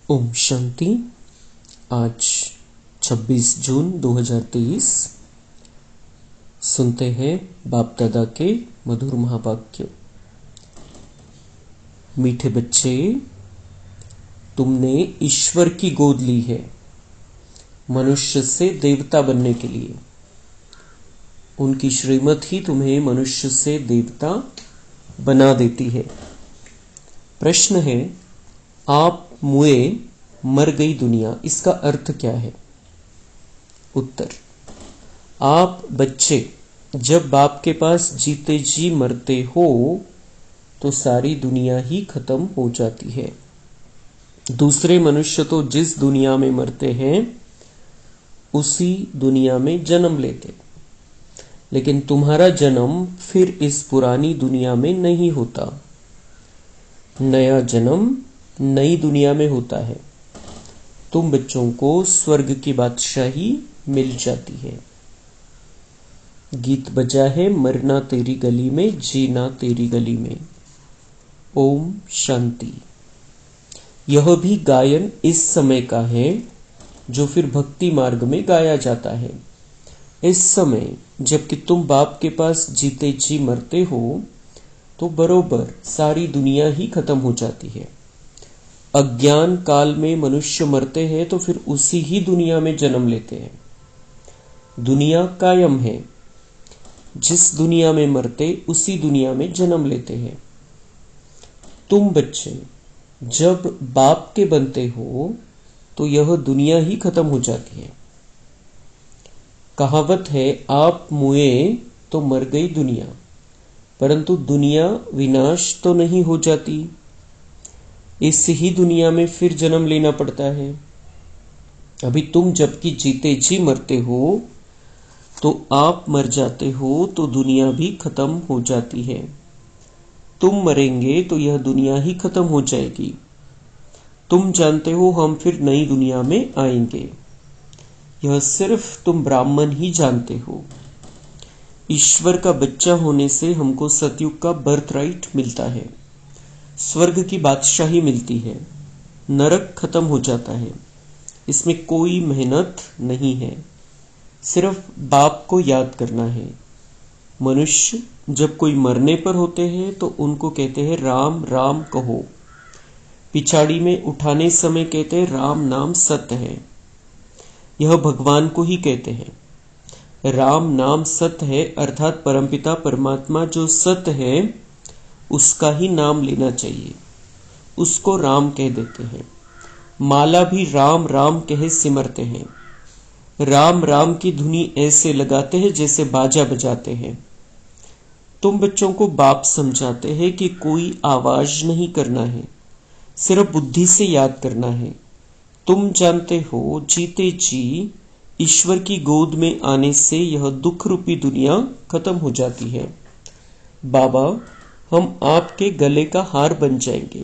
ओम शांति। आज 26 जून 2023 सुनते हैं बाप दादा के मधुर महावाक्य। मीठे बच्चे, तुमने ईश्वर की गोद ली है मनुष्य से देवता बनने के लिए। उनकी श्रीमत ही तुम्हें मनुष्य से देवता बना देती है। प्रश्न है, आप मुए मर गई दुनिया, इसका अर्थ क्या है? उत्तर, आप बच्चे जब बाप के पास जीते जी मरते हो तो सारी दुनिया ही खत्म हो जाती है। दूसरे मनुष्य तो जिस दुनिया में मरते हैं उसी दुनिया में जन्म लेते, लेकिन तुम्हारा जन्म फिर इस पुरानी दुनिया में नहीं होता। नया जन्म नई दुनिया में होता है। तुम बच्चों को स्वर्ग की बादशाही मिल जाती है। गीत बजा है, मरना तेरी गली में, जीना तेरी गली में। ओम शांति। यह भी गायन इस समय का है जो फिर भक्ति मार्ग में गाया जाता है। इस समय जबकि तुम बाप के पास जीते जी मरते हो तो बरोबर सारी दुनिया ही खत्म हो जाती है। अज्ञान काल में मनुष्य मरते हैं तो फिर उसी ही दुनिया में जन्म लेते हैं। दुनिया कायम है, जिस दुनिया में मरते उसी दुनिया में जन्म लेते हैं। तुम बच्चे जब बाप के बनते हो तो यह दुनिया ही खत्म हो जाती है। कहावत है, आप मुए तो मर गई दुनिया, परंतु दुनिया विनाश तो नहीं हो जाती। इस ही दुनिया में फिर जन्म लेना पड़ता है। अभी तुम जबकि जीते जी मरते हो तो आप मर जाते हो तो दुनिया भी खत्म हो जाती है। तुम मरेंगे तो यह दुनिया ही खत्म हो जाएगी। तुम जानते हो हम फिर नई दुनिया में आएंगे। यह सिर्फ तुम ब्राह्मण ही जानते हो। ईश्वर का बच्चा होने से हमको सतयुग का बर्थ राइट मिलता है, स्वर्ग की बादशाही मिलती है, नरक खत्म हो जाता है। इसमें कोई मेहनत नहीं है, सिर्फ बाप को याद करना है। मनुष्य जब कोई मरने पर होते हैं तो उनको कहते हैं राम राम कहो। पिछाड़ी में उठाने समय कहते हैं राम नाम सत्य है। यह भगवान को ही कहते हैं। राम नाम सत्य है, अर्थात परमपिता परमात्मा जो सत्य है उसका ही नाम लेना चाहिए, उसको राम कह देते हैं। माला भी राम राम कहे सिमरते हैं। राम राम की धुनी ऐसे लगाते हैं जैसे बाजा बजाते हैं। तुम बच्चों को बाप समझाते हैं कि कोई आवाज नहीं करना है, सिर्फ बुद्धि से याद करना है। तुम जानते हो जीते जी ईश्वर की गोद में आने से यह दुख रूपी दुनिया खत्म हो जाती है। बाबा, हम आपके गले का हार बन जाएंगे।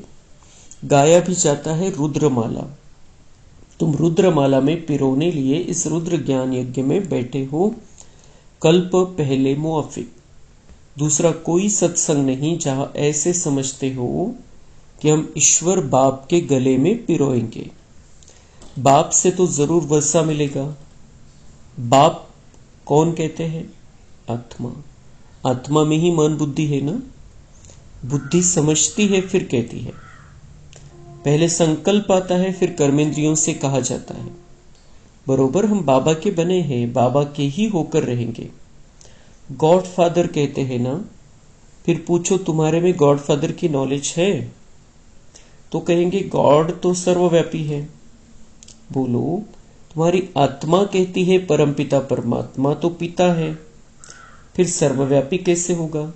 गाया भी जाता है रुद्रमाला। तुम रुद्रमाला में पिरोने लिए इस रुद्र ज्ञान यज्ञ में बैठे हो। कल्प पहले मुआफिक दूसरा कोई सत्संग नहीं जहां ऐसे समझते हो कि हम ईश्वर बाप के गले में पिरोएंगे। बाप से तो जरूर वर्षा मिलेगा। बाप कौन कहते हैं? आत्मा। आत्मा में ही मन बुद्धि है ना। बुद्धि समझती है फिर कहती है। पहले संकल्प आता है, फिर कर्मेंद्रियों से कहा जाता है। बरोबर हम बाबा के बने हैं, बाबा के ही होकर रहेंगे। गॉड फादर कहते हैं ना। फिर पूछो तुम्हारे में गॉड फादर की नॉलेज है? तो कहेंगे गॉड तो सर्वव्यापी है। बोलो, तुम्हारी आत्मा कहती है परमपिता परमात्मा तो पिता है, फिर सर्वव्यापी कैसे होगा?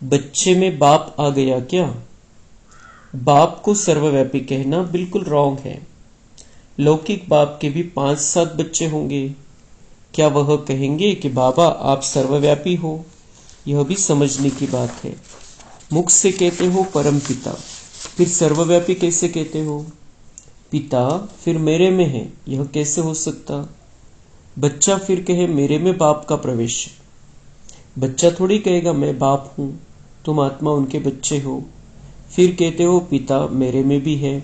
बच्चे में बाप आ गया क्या? बाप को सर्वव्यापी कहना बिल्कुल रॉन्ग है। लौकिक बाप के भी 5-7 बच्चे होंगे, क्या वह कहेंगे कि बाबा आप सर्वव्यापी हो? यह भी समझने की बात है। मुख से कहते हो परम पिता, फिर सर्वव्यापी कैसे कहते हो? पिता फिर मेरे में है, यह कैसे हो सकता? बच्चा फिर कहे मेरे में बाप का प्रवेश है। बच्चा थोड़ी कहेगा मैं बाप हूं, तुम आत्मा उनके बच्चे हो। फिर कहते हो पिता मेरे में भी है।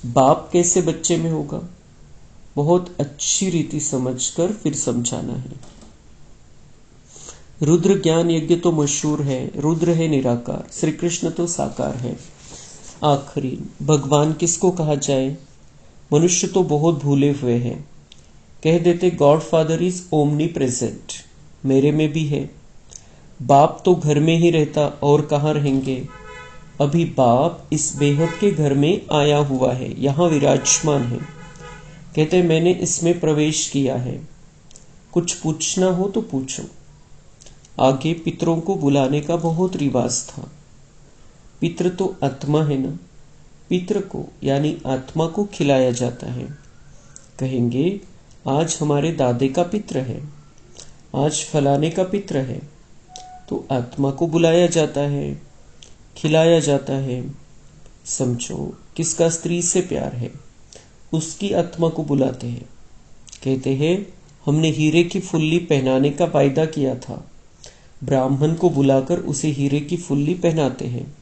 बाप कैसे बच्चे में होगा? बहुत अच्छी रीति समझकर फिर समझाना है। रुद्र ज्ञान यज्ञ तो मशहूर है, रुद्र है निराकार, श्री कृष्ण तो साकार है। आखिरी भगवान किसको कहा जाए? मनुष्य तो बहुत भूले हुए हैं, कह देते God father is omni present, मेरे में भी है। बाप तो घर में ही रहता और कहाँ रहेंगे? अभी बाप इस बेहद के घर में आया हुआ है, यहाँ विराजमान है। कहते मैंने इसमें प्रवेश किया है, कुछ पूछना हो तो पूछो। आगे पितरों को बुलाने का बहुत रिवाज था। पितृ तो आत्मा है ना, पितृ को यानी आत्मा को खिलाया जाता है। कहेंगे आज हमारे दादे का पितृ है, आज फलाने का पितृ है, तो आत्मा को बुलाया जाता है, खिलाया जाता है। समझो किसका स्त्री से प्यार है, उसकी आत्मा को बुलाते हैं। कहते हैं हमने हीरे की फुल्ली पहनाने का वायदा किया था, ब्राह्मण को बुलाकर उसे हीरे की फुल्ली पहनाते हैं।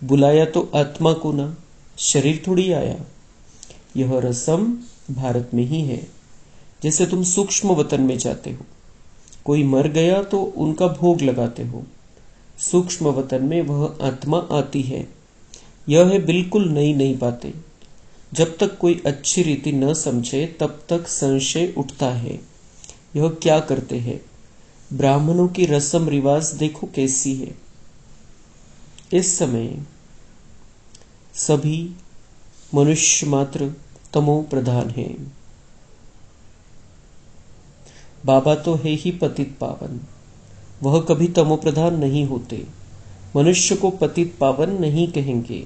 बुलाया तो आत्मा को ना, शरीर थोड़ी आया। यह रस्म भारत में ही है। जैसे तुम सूक्ष्म वतन में जाते हो, कोई मर गया तो उनका भोग लगाते हो, सूक्ष्म वतन में वह आत्मा आती है। यह है बिल्कुल नई नई बातें। जब तक कोई अच्छी रीति न समझे तब तक संशय उठता है। यह क्या करते हैं? ब्राह्मणों की रस्म रिवाज देखो कैसी है। इस समय सभी मनुष्य मात्र तमो प्रधान है। बाबा तो है ही पतित पावन, वह कभी तमो प्रधान नहीं होते। मनुष्य को पतित पावन नहीं कहेंगे।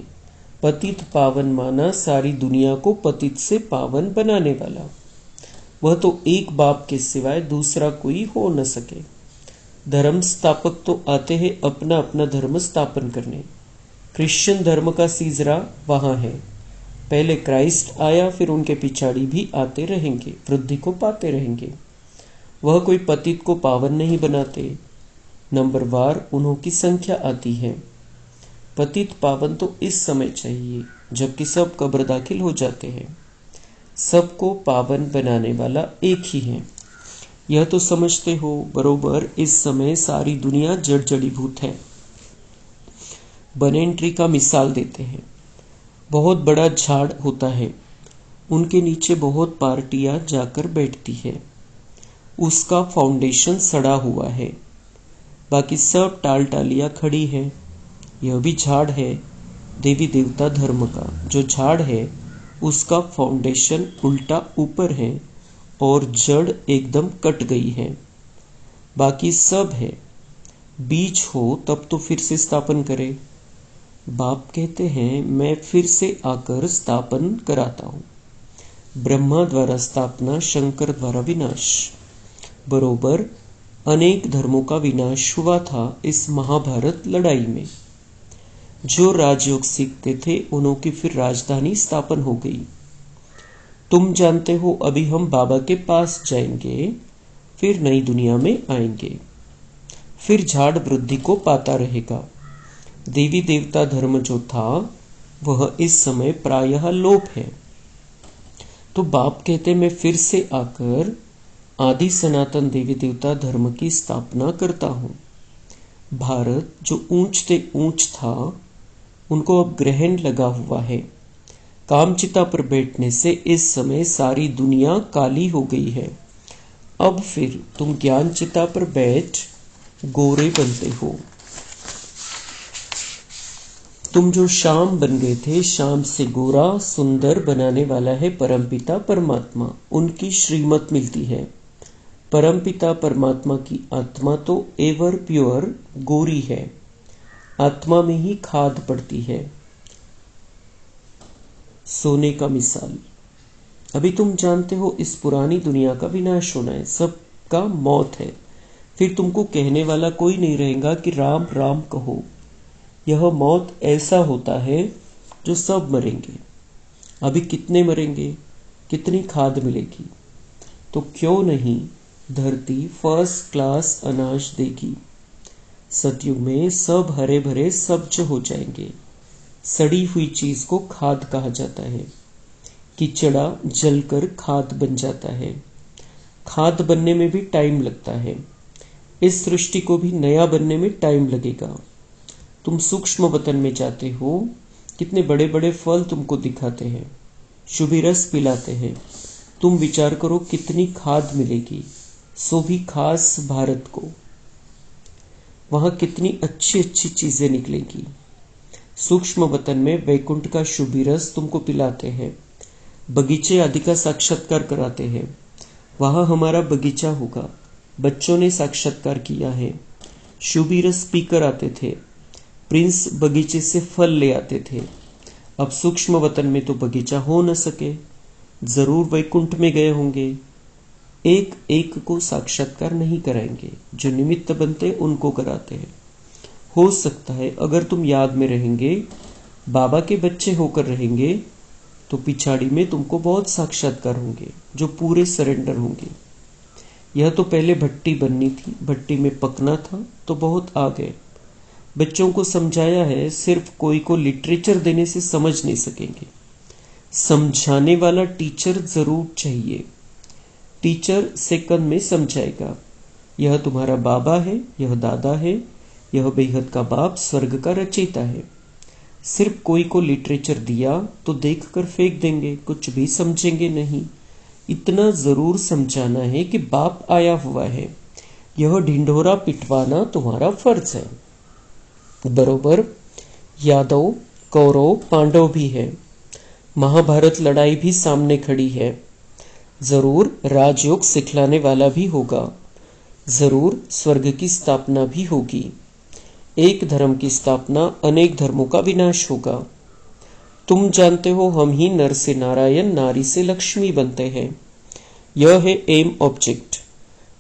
पतित पावन माना सारी दुनिया को पतित से पावन बनाने वाला। वह तो एक बाप के सिवाय दूसरा कोई हो न सके। धर्म स्थापक तो आते हैं अपना अपना धर्म स्थापन करने। क्रिश्चियन धर्म का सीजरा वहां है। पहले क्राइस्ट आया, फिर उनके पिछाड़ी भी आते रहेंगे, वृद्धि को पाते रहेंगे। वह कोई पतित को पावन नहीं बनाते, नंबरवार उन्हों की संख्या आती है। पतित पावन तो इस समय चाहिए जबकि सब कब्र दाखिल हो जाते हैं। सबको पावन बनाने वाला एक ही है। यह तो समझते हो बरोबर। इस समय सारी दुनिया जड़ जड़ीभूत है। बनेन ट्री का मिसाल देते हैं। बहुत बड़ा झाड़ होता है, उनके नीचे बहुत पार्टियां जाकर बैठती है। उसका फाउंडेशन सड़ा हुआ है, बाकी सब टाल टालियां खड़ी है। यह भी झाड़ है, देवी देवता धर्म का जो झाड़ है उसका फाउंडेशन उल्टा ऊपर है और जड़ एकदम कट गई है। बाकी सब है। बीज हो तब तो फिर से स्थापन करे। बाप कहते हैं मैं फिर से आकर स्थापन कराता हूं। ब्रह्मा द्वारा स्थापना, शंकर द्वारा विनाश। बरोबर अनेक धर्मों का विनाश हुआ था इस महाभारत लड़ाई में। जो राजयोग सीखते थे उन्हों की फिर राजधानी स्थापन हो गई। तुम जानते हो अभी हम बाबा के पास जाएंगे, फिर नई दुनिया में आएंगे, फिर झाड़ वृद्धि को पाता रहेगा। देवी देवता धर्म जो था वह इस समय प्रायः लोप है। तो बाप कहते मैं फिर से आकर आदि सनातन देवी देवता धर्म की स्थापना करता हूं। भारत जो ऊंच से ऊंच था उनको अब ग्रहण लगा हुआ है। कामचिता पर बैठने से इस समय सारी दुनिया काली हो गई है। अब फिर तुम ज्ञानचिता पर बैठ गोरे बनते हो। तुम जो श्याम बन गए थे, श्याम से गोरा सुंदर बनाने वाला है परमपिता परमात्मा। उनकी श्रीमत मिलती है। परमपिता परमात्मा की आत्मा तो एवर प्योर गोरी है। आत्मा में ही खाद पड़ती है। सोने का मिसाल। अभी तुम जानते हो इस पुरानी दुनिया का विनाश होना है, सबका मौत है। फिर तुमको कहने वाला कोई नहीं रहेगा कि राम राम कहो। यह मौत ऐसा होता है जो सब मरेंगे। अभी कितने मरेंगे, कितनी खाद मिलेगी? तो क्यों नहीं धरती फर्स्ट क्लास अनाज देगी। सतयुग में सब हरे भरे सब्ज हो जाएंगे। सड़ी हुई चीज को खाद कहा जाता है। कीचड़ा जलकर खाद बन जाता है। खाद बनने में भी टाइम लगता है। इस सृष्टि को भी नया बनने में टाइम लगेगा। तुम सूक्ष्म वतन में जाते हो, कितने बड़े बड़े फल तुमको दिखाते हैं, शुभी रस पिलाते हैं। तुम विचार करो कितनी खाद मिलेगी, सो भी खास भारत को। वहां कितनी अच्छी अच्छी चीजें निकलेंगी। सूक्ष्म वतन में वैकुंठ का शुभी रस तुमको पिलाते हैं, बगीचे आदि का साक्षात्कार कराते हैं। वहां हमारा बगीचा होगा, बच्चों ने साक्षात्कार किया है। शुभी रस पीकर आते थे, प्रिंस बगीचे से फल ले आते थे। अब सूक्ष्म वतन में तो बगीचा हो न सके, जरूर वैकुंठ में गए होंगे। एक एक को साक्षात्कार नहीं कराएंगे, जो निमित्त बनते उनको कराते हैं। हो सकता है अगर तुम याद में रहेंगे, बाबा के बच्चे होकर रहेंगे, तो पिछाड़ी में तुमको बहुत साक्षात्कार होंगे जो पूरे सरेंडर होंगे। यह तो पहले भट्टी बननी थी, भट्टी में पकना था तो बहुत आ गए। बच्चों को समझाया है, सिर्फ कोई को लिटरेचर देने से समझ नहीं सकेंगे। समझाने वाला टीचर जरूर चाहिए। टीचर सेकंड में समझाएगा, यह तुम्हारा बाबा है, यह दादा है, यह बेहद का बाप स्वर्ग का रचयिता है। सिर्फ कोई को लिटरेचर दिया तो देखकर फेंक देंगे, कुछ भी समझेंगे नहीं। इतना जरूर समझाना है कि बाप आया हुआ है, यह ढिंढोरा पिटवाना तुम्हारा फर्ज है। बरोबर यादव, कौरव, पांडव भी है, महाभारत लड़ाई भी सामने खड़ी है। जरूर राजयोग सिखलाने वाला भी होगा, जरूर स्वर्ग की स्थापना भी होगी। एक धर्म की स्थापना, अनेक धर्मों का विनाश होगा। तुम जानते हो हम ही नर से नारायण, नारी से लक्ष्मी बनते हैं। यह है एम ऑब्जेक्ट।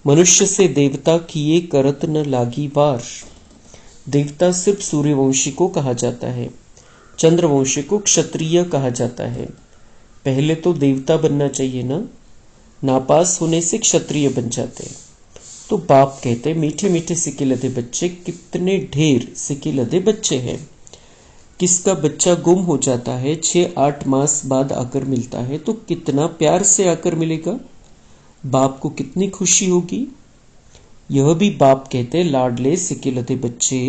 मनुष्य से देवता किए करत न लागी वार। देवता सिर्फ सूर्यवंशी को कहा जाता है, चंद्रवंशी को क्षत्रिय कहा जाता है। पहले तो देवता बनना चाहिए ना, नापास होने से क्षत्रिय बन जाते। तो बाप कहते मीठे मीठे सिक्के लदे बच्चे, कितने ढेर सिक्के लदे बच्चे हैं। किसका बच्चा गुम हो जाता है, 6-8 मास बाद आकर मिलता है, तो कितना प्यार से आकर मिलेगा, बाप को कितनी खुशी होगी। यह भी बाप कहते लाडले सिक्के लदे बच्चे,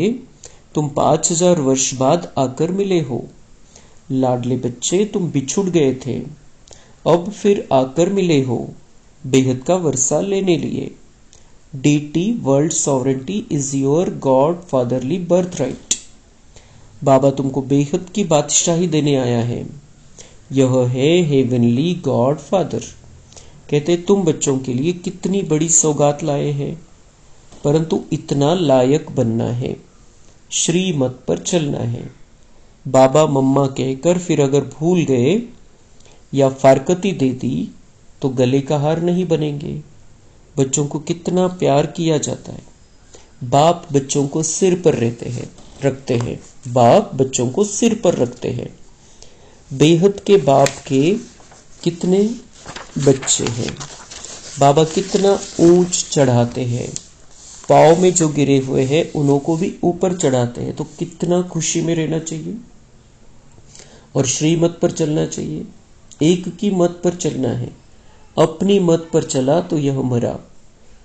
तुम 5000 वर्ष बाद आकर मिले हो। लाडले बच्चे, तुम बिछुड़ गए थे, अब फिर आकर मिले हो, बेहद का वर्षा लेने लिए। Deity world sovereignty is your godfatherly birthright. बाबा तुमको बेहद की बादशाही देने आया है, यह है हेवनली गॉड फादर। कहते तुम बच्चों के लिए कितनी बड़ी सौगात लाए हैं, परंतु इतना लायक बनना है, श्रीमत पर चलना है। बाबा मम्मा कहकर फिर अगर भूल गए या फारकती दे दी तो गले का हार नहीं बनेंगे। बच्चों को कितना प्यार किया जाता है। बाप बच्चों को सिर पर रखते हैं, बाप बच्चों को सिर पर रखते हैं। बेहद के बाप के कितने बच्चे हैं, बाबा कितना ऊंच चढ़ाते हैं। पाँव में जो गिरे हुए हैं उन्हों को भी ऊपर चढ़ाते हैं, तो कितना खुशी में रहना चाहिए और श्रीमत पर चलना चाहिए। एक की मत पर चलना है, अपनी मत पर चला तो यह मरा।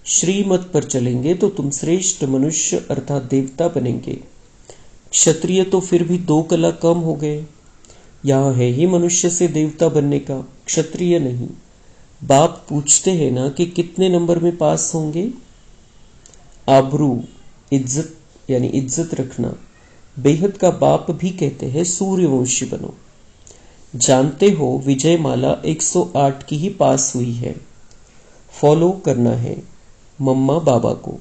श्रीमत पर चलेंगे तो तुम श्रेष्ठ मनुष्य अर्थात देवता बनेंगे। क्षत्रिय तो फिर भी 2 कला कम हो गए, यह है ही मनुष्य से देवता बनने का, क्षत्रिय नहीं। बाप पूछते हैं ना कि कितने नंबर में पास होंगे। आबरू, इज्जत यानी इज्जत रखना। बेहद का बाप भी कहते हैं सूर्यवंशी बनो। जानते हो विजय माला 108 की ही पास हुई है। फॉलो करना है मम्मा बाबा को।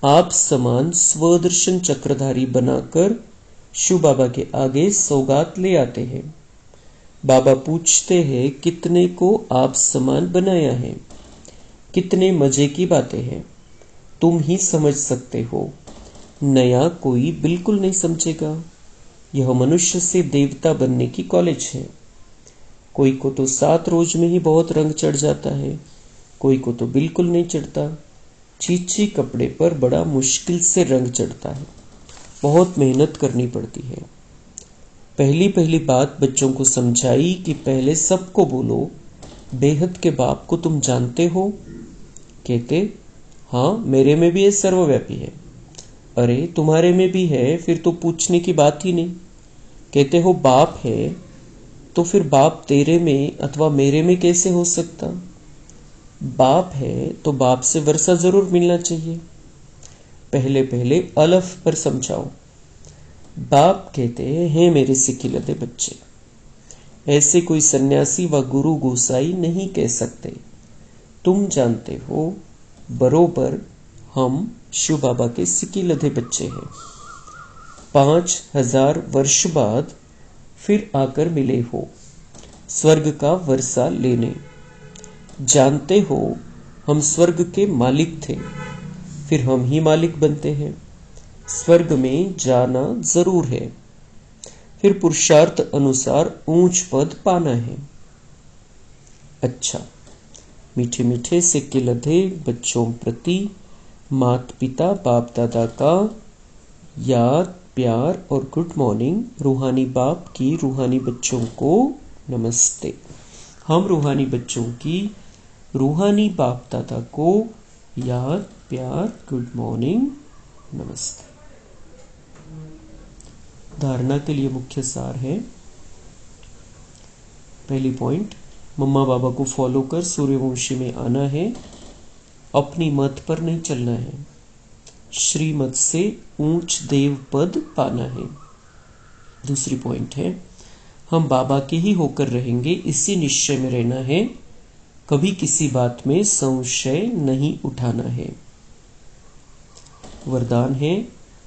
आप समान स्वदर्शन चक्रधारी बनाकर शिव बाबा के आगे सौगात ले आते हैं। बाबा पूछते हैं कितने को आप समान बनाया है। कितने मजे की बातें हैं, तुम ही समझ सकते हो, नया कोई बिल्कुल नहीं समझेगा। यह मनुष्य से देवता बनने की कॉलेज है। कोई को तो 7 रोज में ही बहुत रंग चढ़ जाता है, कोई को तो बिल्कुल नहीं चढ़ता। चीची कपड़े पर बड़ा मुश्किल से रंग चढ़ता है, बहुत मेहनत करनी पड़ती है। पहली पहली बात बच्चों को समझाई कि पहले सबको बोलो, बेहद के बाप को तुम जानते हो? कहते, हाँ मेरे में भी ये सर्वव्यापी है। अरे तुम्हारे में भी है, फिर तो पूछने की बात ही नहीं। कहते हो बाप है, तो फिर बाप तेरे में अथवा मेरे में कैसे हो सकता? बाप है तो बाप से वर्षा जरूर मिलना चाहिए। पहले पहले अलफ पर समझाओ। बाप कहते हैं मेरे सिकिलते बच्चे, ऐसे कोई सन्यासी व गुरु गोसाई नहीं कह सकते। तुम जानते हो बरोबर हम शिव बाबा के सिकिलते बच्चे हैं। 5000 वर्ष बाद फिर आकर मिले हो स्वर्ग का वर्षा लेने। जानते हो हम स्वर्ग के मालिक थे, फिर हम ही मालिक बनते हैं। स्वर्ग में जाना जरूर है, फिर पुरुषार्थ अनुसार ऊंच पद पाना है। अच्छा, मीठे मीठे सिक्के लधे बच्चों प्रति माता पिता बाप दादा का याद प्यार और गुड मॉर्निंग। रूहानी बाप की रूहानी बच्चों को नमस्ते। हम रूहानी बच्चों की रूहानी बाप दादा को याद प्यार गुड मॉर्निंग नमस्ते। धारणा के लिए मुख्य सार है, पहली पॉइंट, मम्मा बाबा को फॉलो कर सूर्यवंशी में आना है, अपनी मत पर नहीं चलना है, श्रीमत से ऊंच देव पद पाना है। दूसरी पॉइंट है, हम बाबा के ही होकर रहेंगे, इसी निश्चय में रहना है, कभी किसी बात में संशय नहीं उठाना है। वरदान है,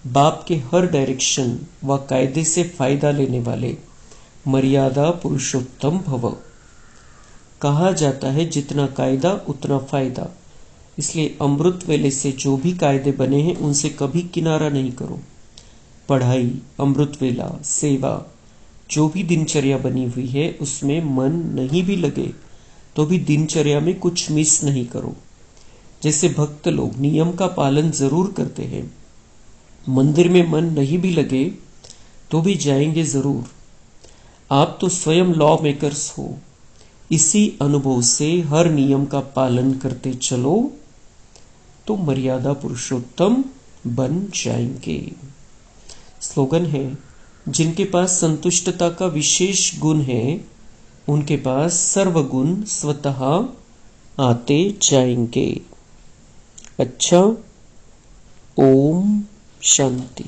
बाप के हर डायरेक्शन व कायदे से फायदा लेने वाले मर्यादा पुरुषोत्तम भव। कहा जाता है जितना कायदा उतना फायदा, इसलिए अमृत वेले से जो भी कायदे बने हैं उनसे कभी किनारा नहीं करो। पढ़ाई, अमृत वेला, सेवा, जो भी दिनचर्या बनी हुई है उसमें मन नहीं भी लगे तो भी दिनचर्या में कुछ मिस नहीं करो। जैसे भक्त लोग नियम का पालन जरूर करते हैं, मंदिर में मन नहीं भी लगे तो भी जाएंगे जरूर। आप तो स्वयं लॉ मेकर्स हो, इसी अनुभव से हर नियम का पालन करते चलो तो मर्यादा पुरुषोत्तम बन जाएंगे। स्लोगन है, जिनके पास संतुष्टता का विशेष गुण है उनके पास सर्वगुण स्वतः आते जाएंगे। अच्छा, ओम शांति।